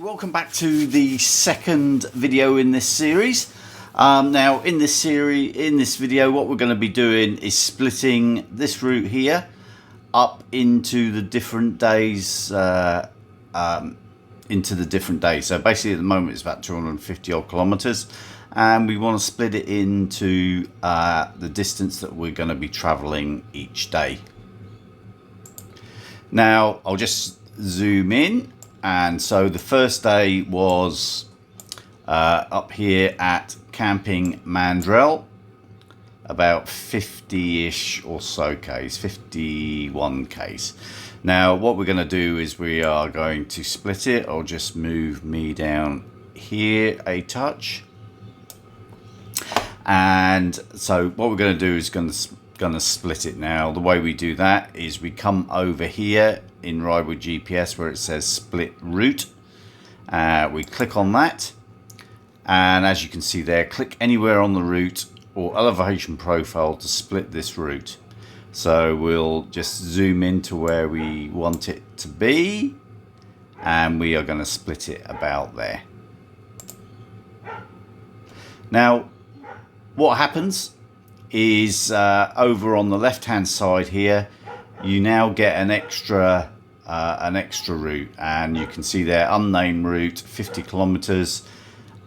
Welcome back to the second video in this series. Now in this video, what we're going to be doing is splitting this route here up into the different days. So basically at the moment it's about 250 odd kilometers, and we want to split it into the distance that we're going to be traveling each day. Now I'll just zoom in. And so the first day was up here at Camping Mandrel, about 50-ish or so Ks, 51 Ks. Now what we're going to do is we are going to split it. I'll just move me down here a touch. And so what we're going to do is going to split it. Now the way we do that is we come over here in Ridewith GPS where it says split route. We click on that, and as you can see there, click anywhere on the route or elevation profile to split this route. So we'll just zoom into where we want it to be, and we are going to split it about there. Now what happens is over on the left hand side here, you now get an extra route, and you can see there unnamed route, 50 kilometers,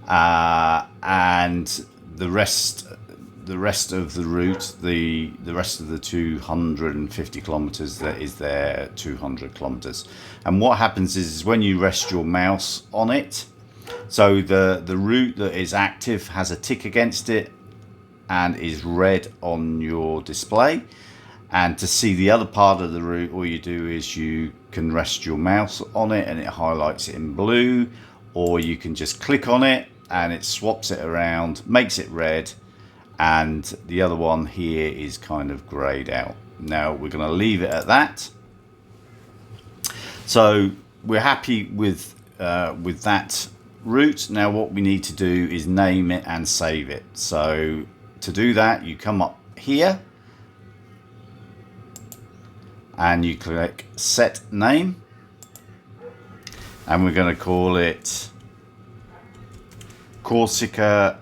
and the rest of the route, the rest of the 250 kilometers, that is there 200 kilometers. And what happens is when you rest your mouse on it, so the route that is active has a tick against it and is red on your display. And to see the other part of the route, all you do is you can rest your mouse on it and it highlights it in blue, or you can just click on it and it swaps it around, makes it red, and the other one here is kind of grayed out. Now we're going to leave it at that. So we're happy with that route. Now what we need to do is name it and save it. So to do that, you come up here and you click set name, and we're going to call it Corsica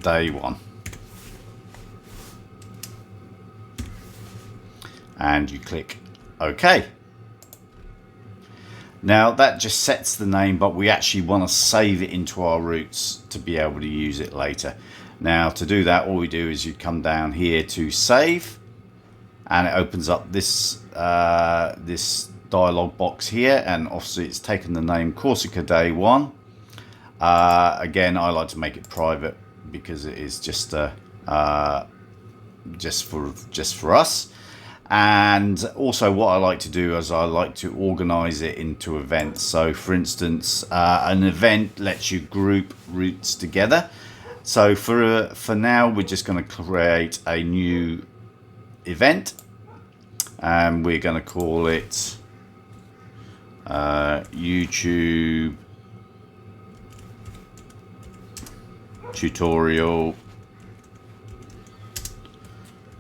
Day 1, and you click OK. Now that just sets the name, but we actually want to save it into our routes to be able to use it later. Now to do that, all we do is you come down here to save, and it opens up this this dialog box here, and obviously it's taken the name Corsica Day 1. Again, I like to make it private because it is just for us. And also what I like to do is I like to organize it into events. So for instance, an event lets you group routes together. So for now, we're just going to create a new event, and we're going to call it YouTube tutorial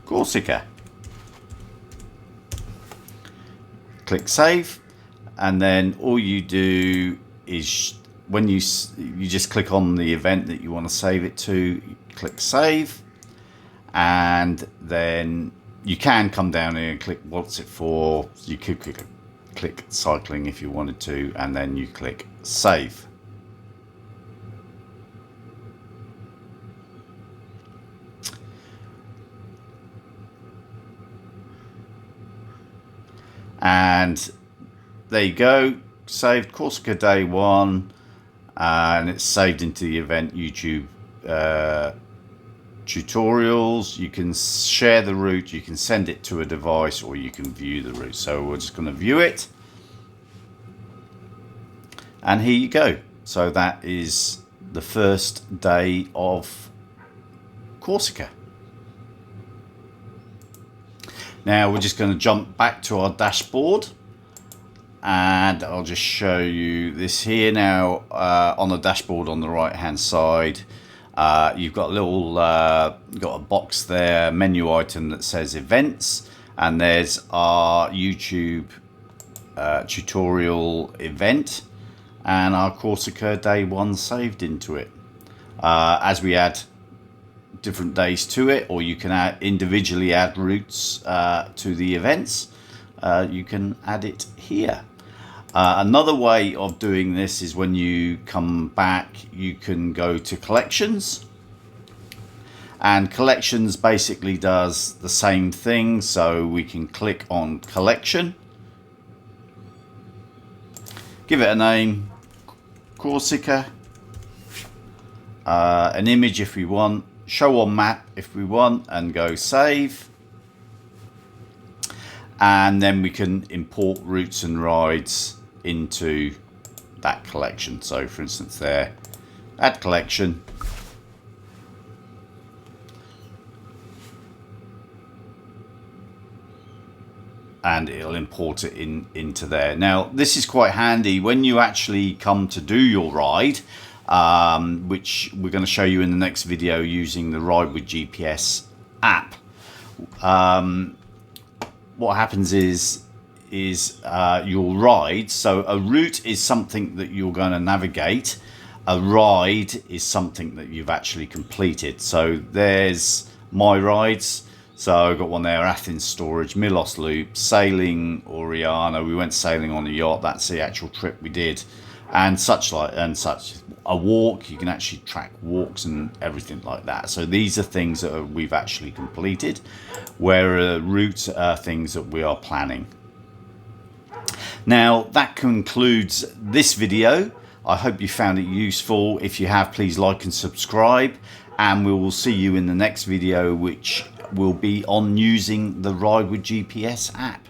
Corsica. Click save, and then all you do is when you just click on the event that you want to save it to, you click save, and then you can come down here and click what's it for. You could click cycling if you wanted to, and then you click save. And there you go, saved Corsica Day 1, and it's saved into the event YouTube tutorials. You can share the route, you can send it to a device, or you can view the route. So we're just going to view it, and here you go. So that is the first day of Corsica. Now we're just going to jump back to our dashboard, and I'll just show you this here. Now on the dashboard on the right hand side, you've got a little got a box there, menu item that says events, and there's our YouTube tutorial event, and our Corsica day 1 saved into it. As we add different days to it, or you can individually add routes to the events, you can add it here. Another way of doing this is when you come back, you can go to collections, and collections basically does the same thing. So we can click on collection, give it a name, Corsica, an image if we want, show on map if we want, and go save. And then we can import routes and rides into that collection. So for instance there, add collection, and it'll import it into there. Now this is quite handy when you actually come to do your ride, which we're going to show you in the next video using the Ridewith GPS app. What happens is your ride, so a route is something that you're going to navigate, a ride is something that you've actually completed. So there's my rides. So I've got one there, Athens Storage, Milos Loop, sailing Oriana, we went sailing on a yacht, that's the actual trip we did, and such. A walk, you can actually track walks and everything like that. So these are things that we've actually completed, where routes are things that we are planning. Now that concludes this video. I hope you found it useful. If you have, please like and subscribe, and we will see you in the next video, which will be on using the Ridewith GPS app.